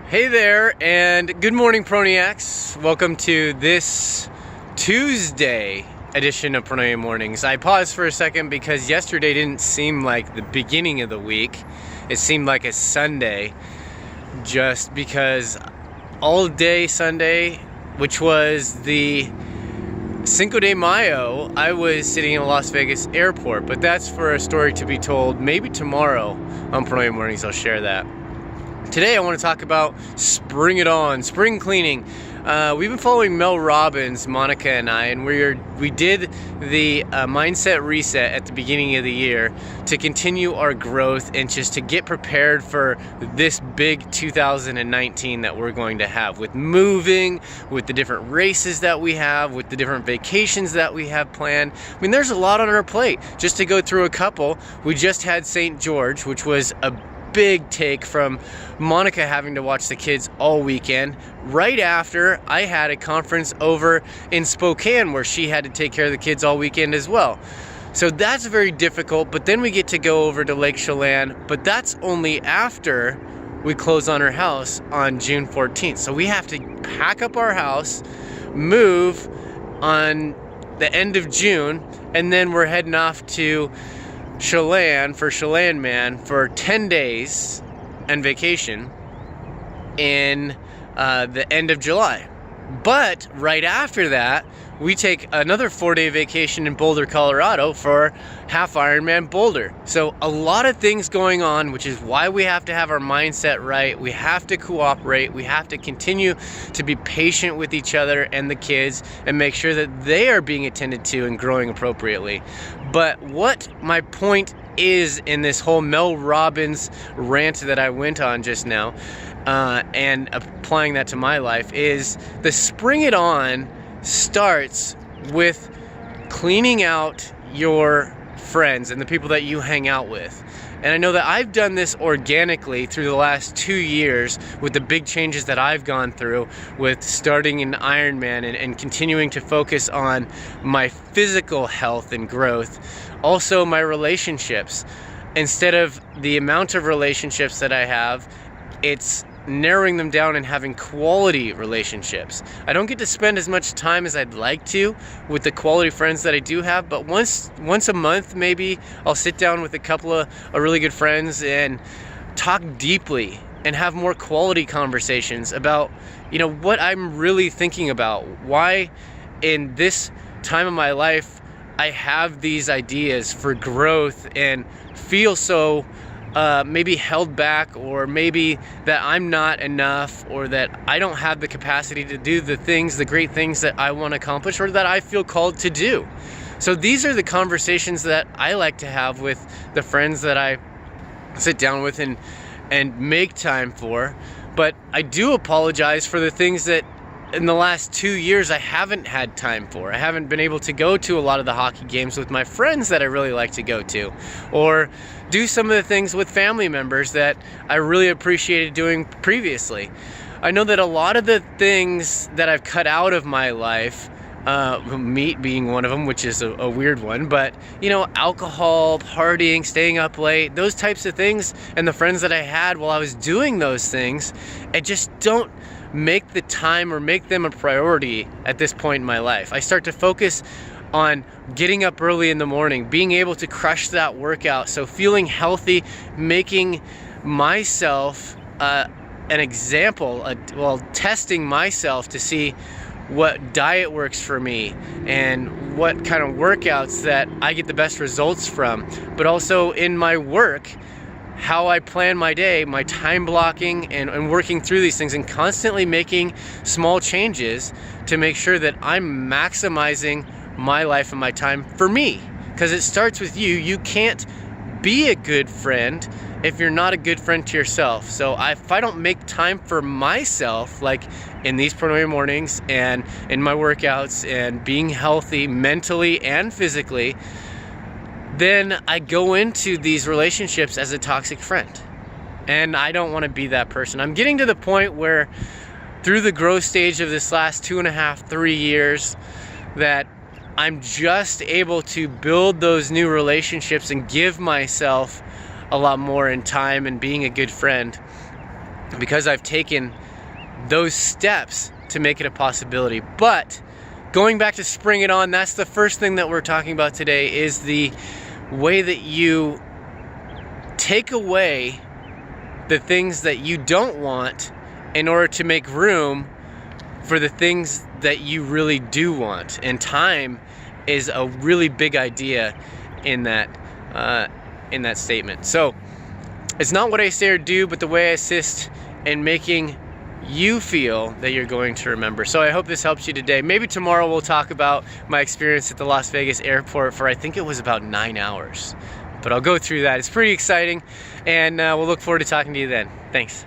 Hey there, and good morning, Proniacs. Welcome to this Tuesday edition of Pronoia Mornings. I paused for a second because yesterday didn't seem like the beginning of the week. It seemed like a Sunday, just because all day Sunday, which was the Cinco de Mayo, I was sitting in a Las Vegas airport, but that's for a story to be told maybe tomorrow on Pronoia Mornings. I'll share that. Today I want to talk about Spring It On, spring cleaning. We've been following Mel Robbins, Monica and I, and we did the mindset reset at the beginning of the year to continue our growth and just to get prepared for this big 2019 that we're going to have, with moving, with the different races that we have, with the different vacations that we have planned. I mean, there's a lot on our plate. Just to go through a couple, we just had St. George, which was a big take from Monica having to watch the kids all weekend. Right after, I had a conference over in Spokane where she had to take care of the kids all weekend as well. So that's very difficult, but then we get to go over to Lake Chelan, but that's only after we close on our house on June 14th. So we have to pack up our house, move on the end of June, and then we're heading off to Chelan for Chelan Man for 10 days and vacation in the end of July. But right after that, we take another 4-day vacation in Boulder, Colorado for Half Ironman Boulder. So a lot of things going on, which is why we have to have our mindset right. We have to cooperate. We have to continue to be patient with each other and the kids and make sure that they are being attended to and growing appropriately. But what my point is in this whole Mel Robbins rant that I went on just now, and applying that to my life, is the Spring It On starts with cleaning out your friends and the people that you hang out with. And I know that I've done this organically through the last 2 years with the big changes that I've gone through with starting an Ironman and continuing to focus on my physical health and growth. Also my relationships. Instead of the amount of relationships that I have, it's narrowing them down and having quality relationships. I don't get to spend as much time as I'd like to with the quality friends that I do have, but once a month maybe I'll sit down with a couple of really good friends and talk deeply and have more quality conversations about, what I'm really thinking about, why in this time of my life I have these ideas for growth and feel so maybe held back, or maybe that I'm not enough, or that I don't have the capacity to do the great things that I want to accomplish, or that I feel called to do. So these are the conversations that I like to have with the friends that I sit down with and make time for. But I do apologize for the things that in the last 2 years I haven't had time for. I haven't been able to go to a lot of the hockey games with my friends that I really like to go to, or do some of the things with family members that I really appreciated doing previously. I know that a lot of the things that I've cut out of my life, meat being one of them, which is a weird one, but alcohol, partying, staying up late, those types of things, and the friends that I had while I was doing those things, I just don't make the time or make them a priority at this point in my life. I start to focus on getting up early in the morning, being able to crush that workout, so feeling healthy, making myself an example, testing myself to see what diet works for me and what kind of workouts that I get the best results from, but also in my work, how I plan my day, my time blocking, and working through these things, and constantly making small changes to make sure that I'm maximizing my life and my time for me. Because it starts with you. You can't be a good friend if you're not a good friend to yourself. So if I don't make time for myself, like in these Pronoia Mornings and in my workouts and being healthy mentally and physically, then I go into these relationships as a toxic friend. And I don't want to be that person. I'm getting to the point where, through the growth stage of this last 2.5, 3 years, that I'm just able to build those new relationships and give myself a lot more in time and being a good friend. because I've taken those steps to make it a possibility. But going back to spring it on, that's the first thing that we're talking about today, is the way that you take away the things that you don't want in order to make room for the things that you really do want. And time is a really big idea in that statement. So it's not what I say or do, but the way I assist in making you feel that you're going to remember. So I hope this helps you today. Maybe tomorrow we'll talk about my experience at the Las Vegas airport for, I think it was about 9 hours. But I'll go through that. It's pretty exciting, and we'll look forward to talking to you then. Thanks.